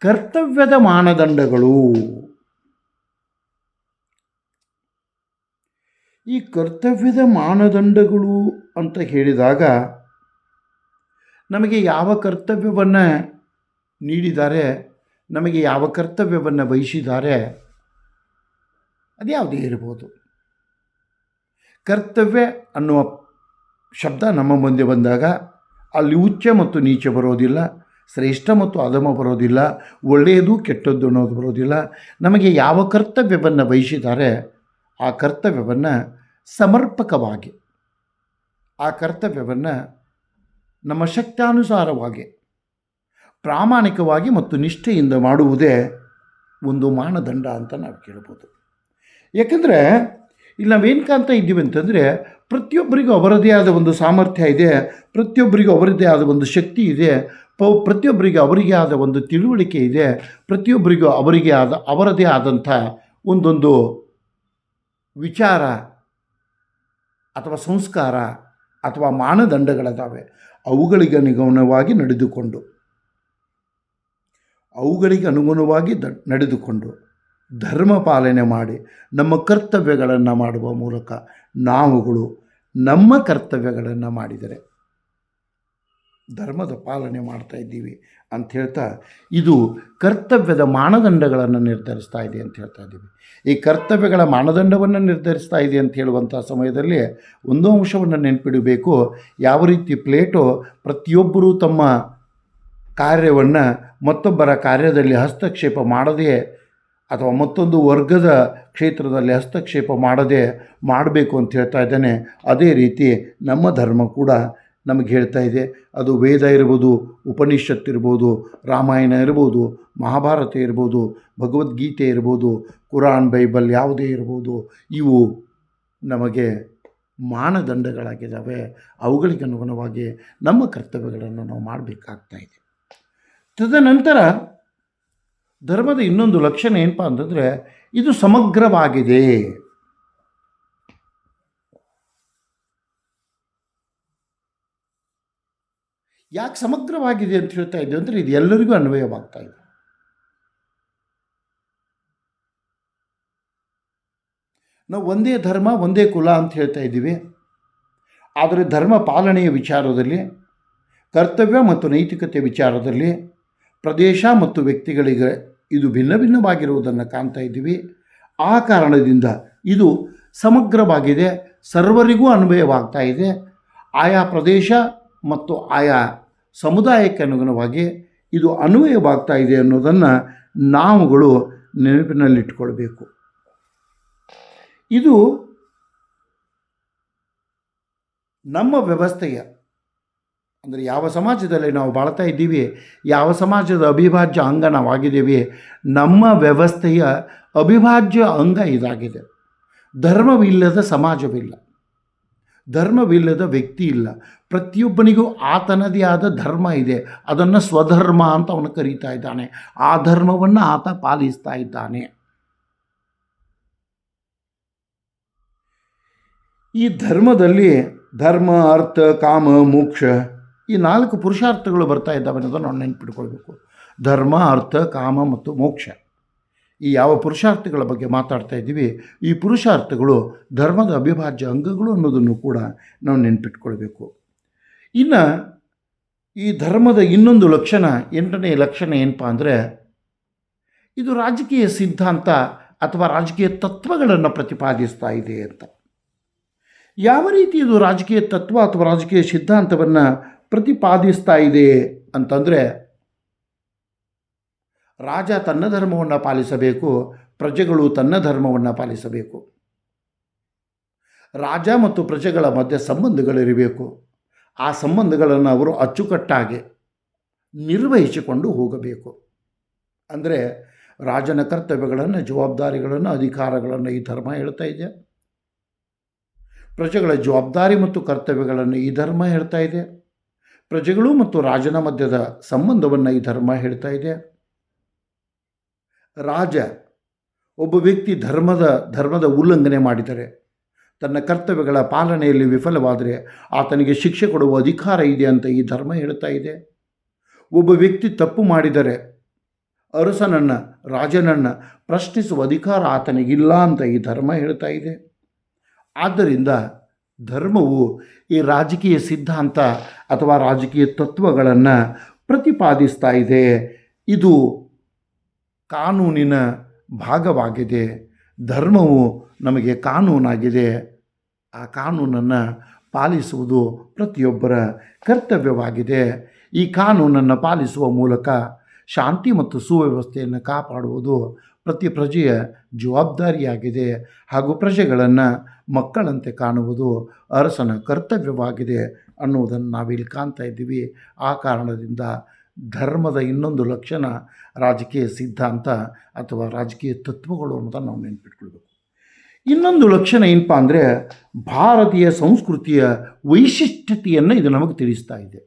ಕರ್ತವ್ಯದ ಮಾನದಂಡಗಳು. ಈ ಕರ್ತವ್ಯದ ಮಾನದಂಡಗಳು ಅಂತ ಹೇಳಿದಾಗ ನಮಗೆ ಯಾವ ಕರ್ತವ್ಯವನ್ನು ನೀಡಿದ್ದಾರೆ, ನಮಗೆ ಯಾವ ಕರ್ತವ್ಯವನ್ನು ವಹಿಸಿದ್ದಾರೆ, ಅದ್ಯಾವುದೇ ಇರ್ಬೋದು. ಕರ್ತವ್ಯ ಅನ್ನುವ ಶಬ್ದ ನಮ್ಮ ಮುಂದೆ ಬಂದಾಗ ಅಲ್ಲಿ ಉಚ್ಚ ಮತ್ತು ನೀಚ ಬರೋದಿಲ್ಲ, ಶ್ರೇಷ್ಠ ಮತ್ತು ಅಧಮ ಬರೋದಿಲ್ಲ, ಒಳ್ಳೆಯದು ಕೆಟ್ಟದ್ದು ಅನ್ನೋದು ಬರೋದಿಲ್ಲ. ನಮಗೆ ಯಾವ ಕರ್ತವ್ಯವನ್ನು ವಹಿಸಿದ್ದಾರೆ ಆ ಕರ್ತವ್ಯವನ್ನು ಸಮರ್ಪಕವಾಗಿ, ಆ ಕರ್ತವ್ಯವನ್ನು ನಮ್ಮ ಶಕ್ತಾನುಸಾರವಾಗಿ ಪ್ರಾಮಾಣಿಕವಾಗಿ ಮತ್ತು ನಿಷ್ಠೆಯಿಂದ ಮಾಡುವುದೇ ಒಂದು ಮಾನದಂಡ ಅಂತ ನಾವು ಕೇಳ್ಬೋದು. ಏಕೆಂದರೆ ಇಲ್ಲಿ ನಾವೇನು ಕಾಣ್ತಾ ಇದ್ದೀವಿ ಅಂತಂದರೆ ಪ್ರತಿಯೊಬ್ಬರಿಗೂ ಅವರದೇ ಆದ ಒಂದು ಸಾಮರ್ಥ್ಯ ಇದೆ, ಪ್ರತಿಯೊಬ್ಬರಿಗೂ ಅವರದೇ ಆದ ಒಂದು ಶಕ್ತಿ ಇದೆ, ಪ್ರತಿಯೊಬ್ಬರಿಗೆ ಅವರಿಗೆ ಆದ ಒಂದು ತಿಳುವಳಿಕೆ ಇದೆ, ಪ್ರತಿಯೊಬ್ಬರಿಗೂ ಅವರದೇ ಆದಂಥ ಒಂದೊಂದು ವಿಚಾರ ಅಥವಾ ಸಂಸ್ಕಾರ ಅಥವಾ ಮಾನದಂಡಗಳಿದ್ದಾವೆ. ಅವುಗಳಿಗೆ ಅನುಗುಣವಾಗಿ ನಡೆದುಕೊಂಡು ಧರ್ಮ ಪಾಲನೆ ಮಾಡಿ ನಮ್ಮ ಕರ್ತವ್ಯಗಳನ್ನು ಮಾಡುವ ಮೂಲಕ ನಾವುಗಳು ನಮ್ಮ ಕರ್ತವ್ಯಗಳನ್ನು ಮಾಡಿದರೆ ಧರ್ಮದ ಪಾಲನೆ ಮಾಡ್ತಾ ಇದ್ದೀವಿ ಅಂತ ಹೇಳ್ತಾ ಇದು ಕರ್ತವ್ಯದ ಮಾನದಂಡಗಳನ್ನು ನಿರ್ಧರಿಸ್ತಾ ಇದೆ ಅಂತ ಹೇಳ್ತಾ ಇದ್ದೀವಿ. ಈ ಕರ್ತವ್ಯಗಳ ಮಾನದಂಡವನ್ನು ನಿರ್ಧರಿಸ್ತಾ ಇದೆ ಅಂತ ಹೇಳುವಂಥ ಸಮಯದಲ್ಲಿ ಒಂದು ಅಂಶವನ್ನು ನೆನಪಿಡಬೇಕು. ಯಾವ ರೀತಿ ಪ್ಲೇಟೋ ಪ್ರತಿಯೊಬ್ಬರೂ ತಮ್ಮ ಕಾರ್ಯವನ್ನು ಮತ್ತೊಬ್ಬರ ಕಾರ್ಯದಲ್ಲಿ ಹಸ್ತಕ್ಷೇಪ ಮಾಡದೆ ಅಥವಾ ಮತ್ತೊಂದು ವರ್ಗದ ಕ್ಷೇತ್ರದಲ್ಲಿ ಹಸ್ತಕ್ಷೇಪ ಮಾಡಬೇಕು ಅಂತ ಹೇಳ್ತಾ ಇದ್ದಾನೆ. ಅದೇ ರೀತಿ ನಮ್ಮ ಧರ್ಮ ಕೂಡ ನಮಗೆ ಹೇಳ್ತಾ ಇದೆ. ಅದು ವೇದ ಇರ್ಬೋದು, ಉಪನಿಷತ್ ಇರ್ಬೋದು, ರಾಮಾಯಣ ಇರ್ಬೋದು, ಮಹಾಭಾರತ ಇರ್ಬೋದು, ಭಗವದ್ಗೀತೆ ಇರ್ಬೋದು, ಕುರಾನ್, ಬೈಬಲ್ ಯಾವುದೇ ಇರ್ಬೋದು, ಇವು ನಮಗೆ ಮಾನದಂಡಗಳಾಗಿದ್ದಾವೆ. ಅವುಗಳಿಗೆ ಅನುಗುಣವಾಗಿ ನಮ್ಮ ಕರ್ತವ್ಯಗಳನ್ನು ನಾವು ಮಾಡಬೇಕಾಗ್ತಾ ಇದೆ. ತದನಂತರ ಧರ್ಮದ ಇನ್ನೊಂದು ಲಕ್ಷಣ ಏನಪ್ಪ ಅಂತಂದರೆ ಇದು ಸಮಗ್ರವಾಗಿದೆ. ಯಾಕೆ ಸಮಗ್ರವಾಗಿದೆ ಅಂತ ಹೇಳ್ತಾ ಇದ್ದೀವಿ ಅಂದರೆ ಇದು ಎಲ್ಲರಿಗೂ ಅನ್ವಯವಾಗ್ತಾ ಇದೆ. ನಾವು ಒಂದೇ ಧರ್ಮ ಒಂದೇ ಕುಲ ಅಂತ ಹೇಳ್ತಾ ಇದ್ದೀವಿ. ಆದರೆ ಧರ್ಮ ಪಾಲನೆಯ ವಿಚಾರದಲ್ಲಿ, ಕರ್ತವ್ಯ ಮತ್ತು ನೈತಿಕತೆ ವಿಚಾರದಲ್ಲಿ ಪ್ರದೇಶ ಮತ್ತು ವ್ಯಕ್ತಿಗಳಿಗೆ ಇದು ಭಿನ್ನ ಭಿನ್ನವಾಗಿರುವುದನ್ನು ಕಾಣ್ತಾ ಇದ್ದೀವಿ. ಆ ಕಾರಣದಿಂದ ಇದು ಸಮಗ್ರವಾಗಿದೆ, ಸರ್ವರಿಗೂ ಅನ್ವಯವಾಗ್ತಾ ಇದೆ. ಆಯಾ ಪ್ರದೇಶ ಮತ್ತು ಆಯಾ ಸಮುದಾಯಕ್ಕೆ ಅನುಗುಣವಾಗಿ ಇದು ಅನ್ವಯವಾಗ್ತಾ ಇದೆ ಅನ್ನೋದನ್ನು ನಾವುಗಳು ನೆನಪಿನಲ್ಲಿಟ್ಕೊಳ್ಬೇಕು. ಇದು ನಮ್ಮ ವ್ಯವಸ್ಥೆಯ ಅಂದರೆ ಯಾವ ಸಮಾಜದಲ್ಲಿ ನಾವು ಬಾಳ್ತಾ ಇದ್ದೀವಿ, ಯಾವ ಸಮಾಜದ ಅವಿಭಾಜ್ಯ ಅಂಗ ನಾವಾಗಿದ್ದೀವಿ, ನಮ್ಮ ವ್ಯವಸ್ಥೆಯ ಅವಿಭಾಜ್ಯ ಅಂಗ ಇದಾಗಿದೆ. ಧರ್ಮವಿಲ್ಲದ ಸಮಾಜವಿಲ್ಲ, ಧರ್ಮವಿಲ್ಲದ ವ್ಯಕ್ತಿ ಇಲ್ಲ. ಪ್ರತಿಯೊಬ್ಬನಿಗೂ ಆತನದೇ ಆದ ಧರ್ಮ ಇದೆ. ಅದನ್ನು ಸ್ವಧರ್ಮ ಅಂತ ಅವನು ಕರೀತಾ ಇದ್ದಾನೆ. ಆ ಧರ್ಮವನ್ನು ಆತ ಪಾಲಿಸ್ತಾ ಇದ್ದಾನೆ. ಈ ಧರ್ಮದಲ್ಲಿ ಧರ್ಮ, ಅರ್ಥ, ಕಾಮ, ಮೋಕ್ಷ ಈ 4 ಪುರುಷಾರ್ಥಗಳು ಬರ್ತಾ ಇದ್ದಾವೆ ಅನ್ನೋದನ್ನು ನಾವು ನೆನ್ಪಿಟ್ಕೊಳ್ಬೇಕು. ಧರ್ಮ, ಅರ್ಥ, ಕಾಮ ಮತ್ತು ಮೋಕ್ಷ ಈ ಯಾವ ಪುರುಷಾರ್ಥಗಳ ಬಗ್ಗೆ ಮಾತಾಡ್ತಾ ಇದ್ದೀವಿ, ಈ ಪುರುಷಾರ್ಥಗಳು ಧರ್ಮದ ಅವಿಭಾಜ್ಯ ಅಂಗಗಳು ಅನ್ನೋದನ್ನು ಕೂಡ ನಾವು ನೆನ್ಪಿಟ್ಕೊಳ್ಬೇಕು. ಇನ್ನು ಈ ಧರ್ಮದ ಇನ್ನೊಂದು ಲಕ್ಷಣ, 8ನೇ ಲಕ್ಷಣ ಏನಪ್ಪ ಅಂದರೆ, ಇದು ರಾಜಕೀಯ ಸಿದ್ಧಾಂತ ಅಥವಾ ರಾಜಕೀಯ ತತ್ವಗಳನ್ನು ಪ್ರತಿಪಾದಿಸ್ತಾ ಇದೆ ಅಂತ. ಯಾವ ರೀತಿ ಇದು ರಾಜಕೀಯ ತತ್ವ ಅಥವಾ ರಾಜಕೀಯ ಸಿದ್ಧಾಂತವನ್ನು ಪ್ರತಿಪಾದಿಸ್ತಾ ಇದೆ ಅಂತಂದರೆ, ರಾಜ ತನ್ನ ಧರ್ಮವನ್ನು ಪಾಲಿಸಬೇಕು, ಪ್ರಜೆಗಳು ತನ್ನ ಧರ್ಮವನ್ನು ಪಾಲಿಸಬೇಕು. ರಾಜ ಮತ್ತು ಪ್ರಜೆಗಳ ಮಧ್ಯೆ ಸಂಬಂಧಗಳಿರಬೇಕು. ಆ ಸಂಬಂಧಗಳನ್ನು ಅವರು ಅಚ್ಚುಕಟ್ಟಾಗಿ ನಿರ್ವಹಿಸಿಕೊಂಡು ಹೋಗಬೇಕು. ಅಂದರೆ ರಾಜನ ಕರ್ತವ್ಯಗಳನ್ನು, ಜವಾಬ್ದಾರಿಗಳನ್ನು, ಅಧಿಕಾರಗಳನ್ನು ಈ ಧರ್ಮ ಹೇಳ್ತಾ ಇದೆ. ಪ್ರಜೆಗಳ ಜವಾಬ್ದಾರಿ ಮತ್ತು ಕರ್ತವ್ಯಗಳನ್ನು ಈ ಧರ್ಮ ಹೇಳ್ತಾ ಇದೆ. ಪ್ರಜೆಗಳು ಮತ್ತು ರಾಜನ ಮಧ್ಯದ ಸಂಬಂಧವನ್ನು ಈ ಧರ್ಮ ಹೇಳ್ತಾ ಇದೆ. ರಾಜ ಒಬ್ಬ ವ್ಯಕ್ತಿ ಧರ್ಮದ ಉಲ್ಲಂಘನೆ ಮಾಡಿದರೆ, ತನ್ನ ಕರ್ತವ್ಯಗಳ ಪಾಲನೆಯಲ್ಲಿ ವಿಫಲವಾದರೆ ಆತನಿಗೆ ಶಿಕ್ಷೆ ಕೊಡುವ ಅಧಿಕಾರ ಇದೆ ಅಂತ ಈ ಧರ್ಮ ಹೇಳ್ತಾ ಇದೆ. ಒಬ್ಬ ವ್ಯಕ್ತಿ ತಪ್ಪು ಮಾಡಿದರೆ ಅರಸನನ್ನು, ರಾಜನನ್ನು ಪ್ರಶ್ನಿಸುವ ಅಧಿಕಾರ ಆತನಿಗಿಲ್ಲ ಅಂತ ಈ ಧರ್ಮ ಹೇಳ್ತಾ ಇದೆ. ಆದ್ದರಿಂದ ಧರ್ಮವು ಈ ರಾಜಕೀಯ ಸಿದ್ಧಾಂತ ಅಥವಾ ರಾಜಕೀಯ ತತ್ವಗಳನ್ನು ಪ್ರತಿಪಾದಿಸ್ತಾ ಇದೆ. ಇದು ಕಾನೂನಿನ ಭಾಗವಾಗಿದೆ. ಧರ್ಮವು ನಮಗೆ ಕಾನೂನಾಗಿದೆ. ಆ ಕಾನೂನನ್ನು ಪಾಲಿಸುವುದು ಪ್ರತಿಯೊಬ್ಬರ ಕರ್ತವ್ಯವಾಗಿದೆ. ಈ ಕಾನೂನನ್ನು ಪಾಲಿಸುವ ಮೂಲಕ ಶಾಂತಿ ಮತ್ತು ಸುವ್ಯವಸ್ಥೆಯನ್ನು ಕಾಪಾಡುವುದು ಪ್ರತಿ ಪ್ರಜೆಯ ಜವಾಬ್ದಾರಿಯಾಗಿದೆ. ಹಾಗೂ ಪ್ರಜೆಗಳನ್ನು ಮಕ್ಕಳಂತೆ ಕಾಣುವುದು ಅರಸನ ಕರ್ತವ್ಯವಾಗಿದೆ ಅನ್ನುವುದನ್ನು ನಾವಿಲ್ಲಿ ಕಾಣ್ತಾ ಇದ್ದೀವಿ. ಆ ಕಾರಣದಿಂದ ಧರ್ಮದ ಇನ್ನೊಂದು ಲಕ್ಷಣ ರಾಜಕೀಯ ಸಿದ್ಧಾಂತ ಅಥವಾ ರಾಜಕೀಯ ತತ್ವಗಳು ಅನ್ನೋದನ್ನು ನಾವು ನೆನ್ಪಿಟ್ಕೊಳ್ಬೇಕು. ಇನ್ನೊಂದು ಲಕ್ಷಣ ಏನಪ್ಪ ಅಂದರೆ, ಭಾರತೀಯ ಸಂಸ್ಕೃತಿಯ ವೈಶಿಷ್ಟ್ಯತೆಯನ್ನು ಇದು ನಮಗೆ ತಿಳಿಸ್ತಾ ಇದೆ.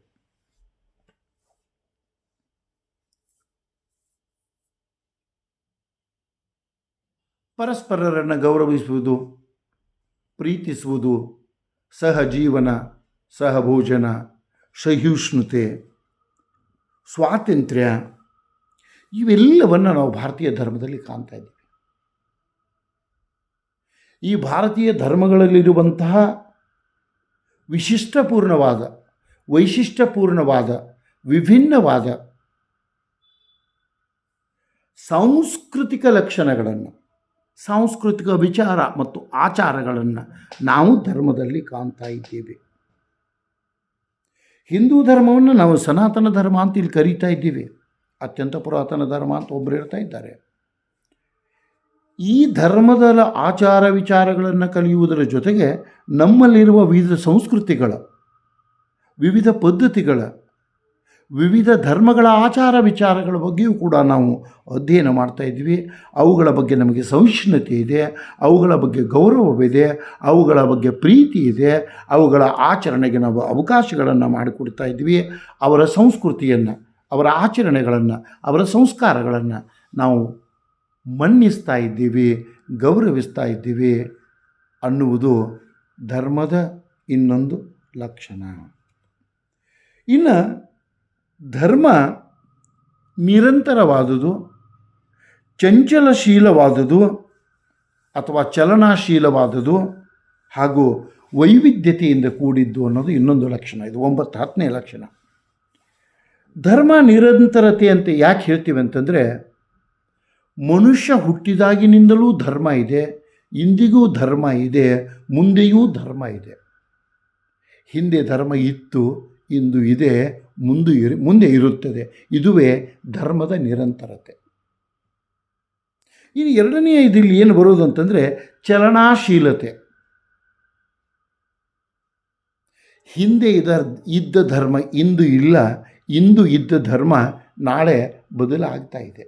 ಪರಸ್ಪರರನ್ನು ಗೌರವಿಸುವುದು, ಪ್ರೀತಿಸುವುದು, ಸಹಜೀವನ, ಸಹಭೋಜನ, ಸಹಿಷ್ಣುತೆ, ಸ್ವಾತಂತ್ರ್ಯ ಇವೆಲ್ಲವನ್ನು ನಾವು ಭಾರತೀಯ ಧರ್ಮದಲ್ಲಿ ಕಾಣ್ತಾ ಇದ್ದೀವಿ. ಈ ಭಾರತೀಯ ಧರ್ಮಗಳಲ್ಲಿರುವಂತಹ ವಿಶಿಷ್ಟಪೂರ್ಣವಾದ, ವೈಶಿಷ್ಟ್ಯಪೂರ್ಣವಾದ, ವಿಭಿನ್ನವಾದ ಸಾಂಸ್ಕೃತಿಕ ಲಕ್ಷಣಗಳನ್ನು, ಸಾಂಸ್ಕೃತಿಕ ವಿಚಾರ ಮತ್ತು ಆಚಾರಗಳನ್ನು ನಾವು ಧರ್ಮದಲ್ಲಿ ಕಾಣ್ತಾ ಇದ್ದೇವೆ. ಹಿಂದೂ ಧರ್ಮವನ್ನು ನಾವು ಸನಾತನ ಧರ್ಮ ಅಂತ ಇಲ್ಲಿ ಕರೀತಾ ಇದ್ದೀವಿ. ಅತ್ಯಂತ ಪುರಾತನ ಧರ್ಮ ಅಂತ ಒಬ್ಬರು ಹೇಳ್ತಾ ಇದ್ದಾರೆ. ಈ ಧರ್ಮದ ಆಚಾರ ವಿಚಾರಗಳನ್ನು ಕಲಿಯುವುದರ ಜೊತೆಗೆ ನಮ್ಮಲ್ಲಿರುವ ವಿವಿಧ ಸಂಸ್ಕೃತಿಗಳ, ವಿವಿಧ ಪದ್ಧತಿಗಳ, ವಿವಿಧ ಧರ್ಮಗಳ ಆಚಾರ ವಿಚಾರಗಳ ಬಗ್ಗೆಯೂ ಕೂಡ ನಾವು ಅಧ್ಯಯನ ಮಾಡ್ತಾ ಇದ್ವಿ. ಅವುಗಳ ಬಗ್ಗೆ ನಮಗೆ ಸಹಿಷ್ಣುತೆ ಇದೆ, ಅವುಗಳ ಬಗ್ಗೆ ಗೌರವವಿದೆ, ಅವುಗಳ ಬಗ್ಗೆ ಪ್ರೀತಿ ಇದೆ, ಅವುಗಳ ಆಚರಣೆಗೆ ನಾವು ಅವಕಾಶಗಳನ್ನು ಮಾಡಿಕೊಡ್ತಾ ಇದ್ವಿ. ಅವರ ಸಂಸ್ಕೃತಿಯನ್ನು, ಅವರ ಆಚರಣೆಗಳನ್ನು, ಅವರ ಸಂಸ್ಕಾರಗಳನ್ನು ನಾವು ಮನ್ನಿಸ್ತಾ ಇದ್ದೀವಿ, ಗೌರವಿಸ್ತಾ ಇದ್ದೀವಿ ಅನ್ನುವುದು ಧರ್ಮದ ಇನ್ನೊಂದು ಲಕ್ಷಣ. ಇನ್ನು ಧರ್ಮ ನಿರಂತರವಾದುದು, ಚಂಚಲಶೀಲವಾದುದು ಅಥವಾ ಚಲನಾಶೀಲವಾದುದು ಹಾಗೂ ವೈವಿಧ್ಯತೆಯಿಂದ ಕೂಡಿದ್ದು ಅನ್ನೋದು ಇನ್ನೊಂದು ಲಕ್ಷಣ. ಇದು 10ನೇ ಲಕ್ಷಣ. ಧರ್ಮ ನಿರಂತರತೆ ಅಂತ ಯಾಕೆ ಹೇಳ್ತೀವಿ ಅಂತಂದರೆ, ಮನುಷ್ಯ ಹುಟ್ಟಿದಾಗಿನಿಂದಲೂ ಧರ್ಮ ಇದೆ, ಇಂದಿಗೂ ಧರ್ಮ ಇದೆ, ಮುಂದೆಯೂ ಧರ್ಮ ಇದೆ. ಹಿಂದೆ ಧರ್ಮ ಇತ್ತು, ಇಂದು ಇದೆ, ಮುಂದೆ ಇರುತ್ತದೆ. ಇದುವೇ ಧರ್ಮದ ನಿರಂತರತೆ. ಇನ್ನು ಎರಡನೆಯ ಇದರಲ್ಲಿ ಏನು ಬರೋದು ಅಂತಂದರೆ ಚಲನಾಶೀಲತೆ. ಹಿಂದೆ ಇದ್ದ ಧರ್ಮ ಇಂದು ಇಲ್ಲ, ಇಂದು ಇದ್ದ ಧರ್ಮ ನಾಳೆ ಬದಲಾಗ್ತಾ ಇದೆ.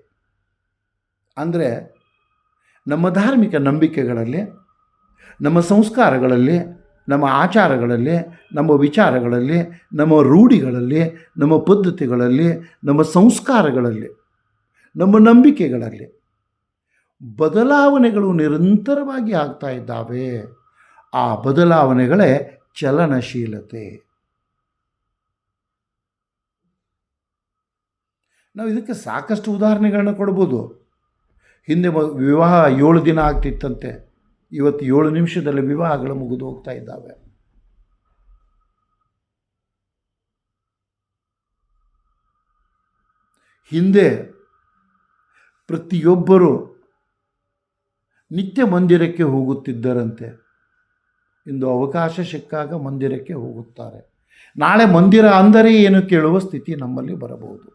ಅಂದರೆ ನಮ್ಮ ಧಾರ್ಮಿಕ ನಂಬಿಕೆಗಳಲ್ಲಿ, ನಮ್ಮ ಸಂಸ್ಕಾರಗಳಲ್ಲಿ, ನಮ್ಮ ಆಚಾರಗಳಲ್ಲಿ, ನಮ್ಮ ವಿಚಾರಗಳಲ್ಲಿ, ನಮ್ಮ ರೂಢಿಗಳಲ್ಲಿ, ನಮ್ಮ ಪದ್ಧತಿಗಳಲ್ಲಿ, ನಮ್ಮ ಸಂಸ್ಕಾರಗಳಲ್ಲಿ, ನಮ್ಮ ನಂಬಿಕೆಗಳಲ್ಲಿ ಬದಲಾವಣೆಗಳು ನಿರಂತರವಾಗಿ ಆಗ್ತಾ ಇದ್ದಾವೆ. ಆ ಬದಲಾವಣೆಗಳೇ ಚಲನಶೀಲತೆ. ನಾವು ಇದಕ್ಕೆ ಸಾಕಷ್ಟು ಉದಾಹರಣೆಗಳನ್ನ ಕೊಡ್ಬೋದು. ಹಿಂದೆ ವಿವಾಹ 7 ದಿನ ಆಗ್ತಿತ್ತಂತೆ, ಇವತ್ತು 7 ನಿಮಿಷದಲ್ಲಿ ವಿವಾಹಗಳು ಮುಗಿದು ಹೋಗ್ತಾ ಇದ್ದಾವೆ. ಹಿಂದೆ ಪ್ರತಿಯೊಬ್ಬರು ನಿತ್ಯ ಮಂದಿರಕ್ಕೆ ಹೋಗುತ್ತಿದ್ದರಂತೆ, ಇಂದು ಅವಕಾಶ ಸಿಕ್ಕಾಗ ಮಂದಿರಕ್ಕೆ ಹೋಗುತ್ತಾರೆ. ನಾಳೆ ಮಂದಿರ ಅಂದರೆ ಏನು ಕೇಳುವ ಸ್ಥಿತಿ ನಮ್ಮಲ್ಲಿ ಬರಬಹುದು.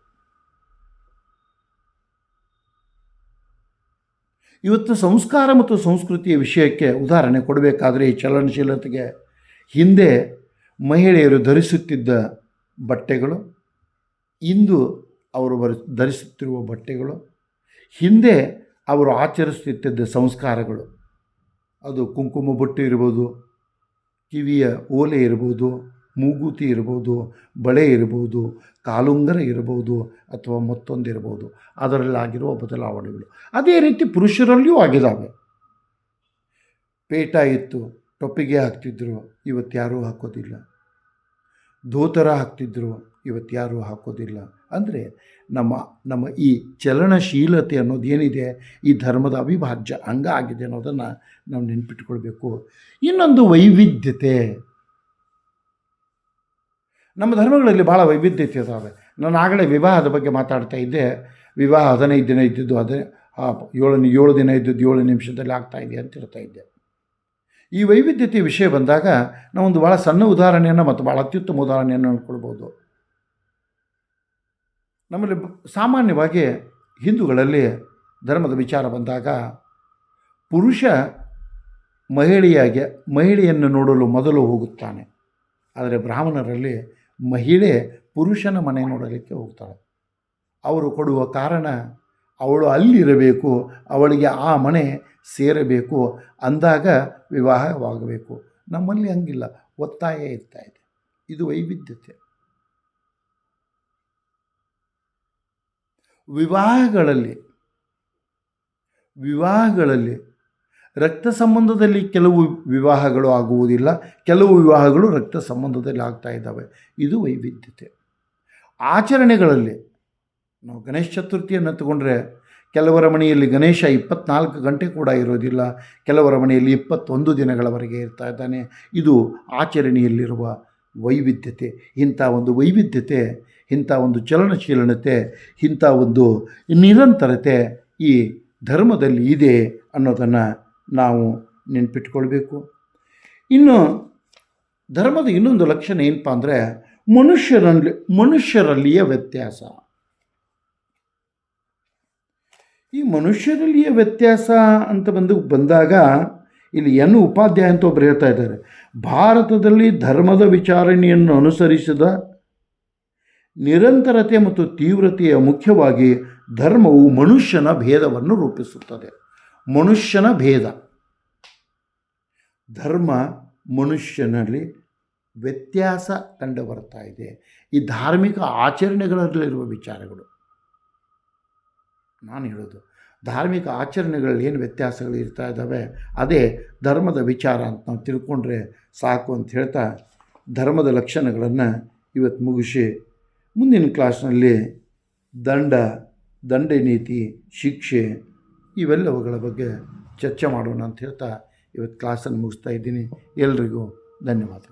ಇವತ್ತು ಸಂಸ್ಕಾರ ಮತ್ತು ಸಂಸ್ಕೃತಿಯ ವಿಷಯಕ್ಕೆ ಉದಾಹರಣೆ ಕೊಡಬೇಕಾದ್ರೆ ಈ ಚಲನಶೀಲತೆಗೆ, ಹಿಂದೆ ಮಹಿಳೆಯರು ಧರಿಸುತ್ತಿದ್ದ ಬಟ್ಟೆಗಳು, ಇಂದು ಅವರು ಧರಿಸುತ್ತಿರುವ ಬಟ್ಟೆಗಳು, ಹಿಂದೆ ಅವರು ಆಚರಿಸುತ್ತಿದ್ದ ಸಂಸ್ಕಾರಗಳು, ಅದು ಕುಂಕುಮ ಬೊಟ್ಟು ಇರ್ಬೋದು, ಕಿವಿಯ ಓಲೆ ಇರ್ಬೋದು, ಮೂಗುತಿ ಇರ್ಬೋದು, ಬಳೆ ಇರ್ಬೋದು, ಕಾಲುಂಗರ ಇರ್ಬೋದು, ಅಥವಾ ಮತ್ತೊಂದಿರ್ಬೋದು, ಅದರಲ್ಲಾಗಿರುವ ಬದಲಾವಣೆಗಳು ಅದೇ ರೀತಿ ಪುರುಷರಲ್ಲಿಯೂ ಆಗಿದ್ದಾವೆ. ಪೇಟ ಇತ್ತು, ಟೊಪ್ಪಿಗೆ ಹಾಕ್ತಿದ್ರು, ಇವತ್ತು ಯಾರೂ ಹಾಕೋದಿಲ್ಲ. ಧೋತರ ಹಾಕ್ತಿದ್ರು, ಇವತ್ತು ಯಾರೂ ಹಾಕೋದಿಲ್ಲ. ಅಂದರೆ ನಮ್ಮ ಈ ಚಲನಶೀಲತೆ ಅನ್ನೋದು ಏನಿದೆ, ಈ ಧರ್ಮದ ಅವಿಭಾಜ್ಯ ಅಂಗ ಆಗಿದೆ ಅನ್ನೋದನ್ನು ನಾವು ನೆನ್ಪಿಟ್ಕೊಳ್ಬೇಕು. ಇನ್ನೊಂದು ವೈವಿಧ್ಯತೆ. ನಮ್ಮ ಧರ್ಮಗಳಲ್ಲಿ ಭಾಳ ವೈವಿಧ್ಯತೆ ಇದ್ದಾವೆ. ನಾನು ಆಗಲೇ ವಿವಾಹದ ಬಗ್ಗೆ ಮಾತಾಡ್ತಾ ಇದ್ದೆ. ವಿವಾಹ 15 ದಿನ ಇದ್ದಿದ್ದು ಅದೇ 7 ದಿನ ಇದ್ದದ್ದು 7 ನಿಮಿಷದಲ್ಲಿ ಆಗ್ತಾಯಿದೆ ಅಂತ ಹೇಳ್ತಾ ಇದ್ದೆ. ಈ ವೈವಿಧ್ಯತೆ ವಿಷಯ ಬಂದಾಗ ನಾವೊಂದು ಭಾಳ ಸಣ್ಣ ಉದಾಹರಣೆಯನ್ನು ಮತ್ತು ಭಾಳ ಅತ್ಯುತ್ತಮ ಉದಾಹರಣೆಯನ್ನು ನೋಡ್ಕೊಳ್ಬೋದು. ನಮ್ಮಲ್ಲಿ ಸಾಮಾನ್ಯವಾಗಿ ಹಿಂದೂಗಳಲ್ಲಿ ಧರ್ಮದ ವಿಚಾರ ಬಂದಾಗ ಪುರುಷ ಮಹಿಳೆಯನ್ನು ನೋಡಲು ಮೊದಲು ಹೋಗುತ್ತಾನೆ. ಆದರೆ ಬ್ರಾಹ್ಮಣರಲ್ಲಿ ಮಹಿಳೆ ಪುರುಷನ ಮನೆ ನೋಡಲಿಕ್ಕೆ ಹೋಗ್ತಾಳೆ. ಅವರು ಕೊಡುವ ಕಾರಣ ಅವಳು ಅಲ್ಲಿರಬೇಕು, ಅವಳಿಗೆ ಆ ಮನೆ ಸೇರಬೇಕು ಅಂದಾಗ ವಿವಾಹವಾಗಬೇಕು. ನಮ್ಮಲ್ಲಿ ಹಂಗಿಲ್ಲ, ಒತ್ತಾಯ ಇರ್ತಾ ಇದೆ. ಇದು ವೈವಿಧ್ಯತೆ. ವಿವಾಹಗಳಲ್ಲಿ ರಕ್ತ ಸಂಬಂಧದಲ್ಲಿ ಕೆಲವು ವಿವಾಹಗಳು ಆಗುವುದಿಲ್ಲ, ಕೆಲವು ವಿವಾಹಗಳು ರಕ್ತ ಸಂಬಂಧದಲ್ಲಿ ಆಗ್ತಾ ಇದ್ದಾವೆ. ಇದು ವೈವಿಧ್ಯತೆ. ಆಚರಣೆಗಳಲ್ಲಿ ನಾವು ಗಣೇಶ ಚತುರ್ಥಿಯನ್ನು ತಗೊಂಡ್ರೆ ಕೆಲವರ ಮನೆಯಲ್ಲಿ ಗಣೇಶ 24 ಗಂಟೆ ಕೂಡ ಇರೋದಿಲ್ಲ, ಕೆಲವರ ಮನೆಯಲ್ಲಿ 21 ದಿನಗಳವರೆಗೆ ಇರ್ತಾ ಇದ್ದಾನೆ. ಇದು ಆಚರಣೆಯಲ್ಲಿರುವ ವೈವಿಧ್ಯತೆ. ಇಂಥ ಒಂದು ವೈವಿಧ್ಯತೆ, ಇಂಥ ಒಂದು ಚಲನಶೀಲತೆ, ಇಂಥ ಒಂದು ನಿರಂತರತೆ ಈ ಧರ್ಮದಲ್ಲಿ ಇದೆ ಅನ್ನೋದನ್ನು ನಾವು ನೆನ್ಪಿಟ್ಕೊಳ್ಬೇಕು. ಇನ್ನು ಧರ್ಮದ ಇನ್ನೊಂದು ಲಕ್ಷಣ ಏನಪ್ಪ ಅಂದರೆ ಮನುಷ್ಯರಲ್ಲಿಯ ವ್ಯತ್ಯಾಸ. ಈ ಮನುಷ್ಯರಲ್ಲಿಯ ವ್ಯತ್ಯಾಸ ಅಂತ ಬಂದಾಗ ಇಲ್ಲಿ ಎನ್ ಉಪಾಧ್ಯಾಯ ಅಂತ ಒಬ್ಬರು ಹೇಳ್ತಾ ಇದ್ದಾರೆ, ಭಾರತದಲ್ಲಿ ಧರ್ಮದ ವಿಚಾರಣೆಯನ್ನು ಅನುಸರಿಸಿದ ನಿರಂತರತೆ ಮತ್ತು ತೀವ್ರತೆಯ ಮುಖ್ಯವಾಗಿ ಧರ್ಮವು ಮನುಷ್ಯನ ಭೇದವನ್ನು ರೂಪಿಸುತ್ತದೆ. ಮನುಷ್ಯನ ಭೇದ, ಧರ್ಮ ಮನುಷ್ಯನಲ್ಲಿ ವ್ಯತ್ಯಾಸ ಕಂಡು ಬರ್ತಾ ಇದೆ. ಈ ಧಾರ್ಮಿಕ ಆಚರಣೆಗಳಲ್ಲಿರುವ ವಿಚಾರಗಳು, ನಾನು ಹೇಳೋದು ಧಾರ್ಮಿಕ ಆಚರಣೆಗಳಲ್ಲಿ ಏನು ವ್ಯತ್ಯಾಸಗಳು ಇರ್ತಾ ಇದ್ದಾವೆ ಅದೇ ಧರ್ಮದ ವಿಚಾರ ಅಂತ ನಾವು ತಿಳ್ಕೊಂಡ್ರೆ ಸಾಕು ಅಂತ ಹೇಳ್ತಾ ಧರ್ಮದ ಲಕ್ಷಣಗಳನ್ನು ಇವತ್ತು ಮುಗಿಸಿ ಮುಂದಿನ ಕ್ಲಾಸ್ನಲ್ಲಿ ದಂಡ ನೀತಿ, ಶಿಕ್ಷೆ ಇವೆಲ್ಲವುಗಳ ಬಗ್ಗೆ ಚರ್ಚೆ ಮಾಡೋಣ ಅಂತ ಹೇಳ್ತಾ ಇವತ್ತು ಕ್ಲಾಸನ್ನು ಮುಗಿಸ್ತಾ ಇದ್ದೀನಿ. ಎಲ್ರಿಗೂ ಧನ್ಯವಾದ.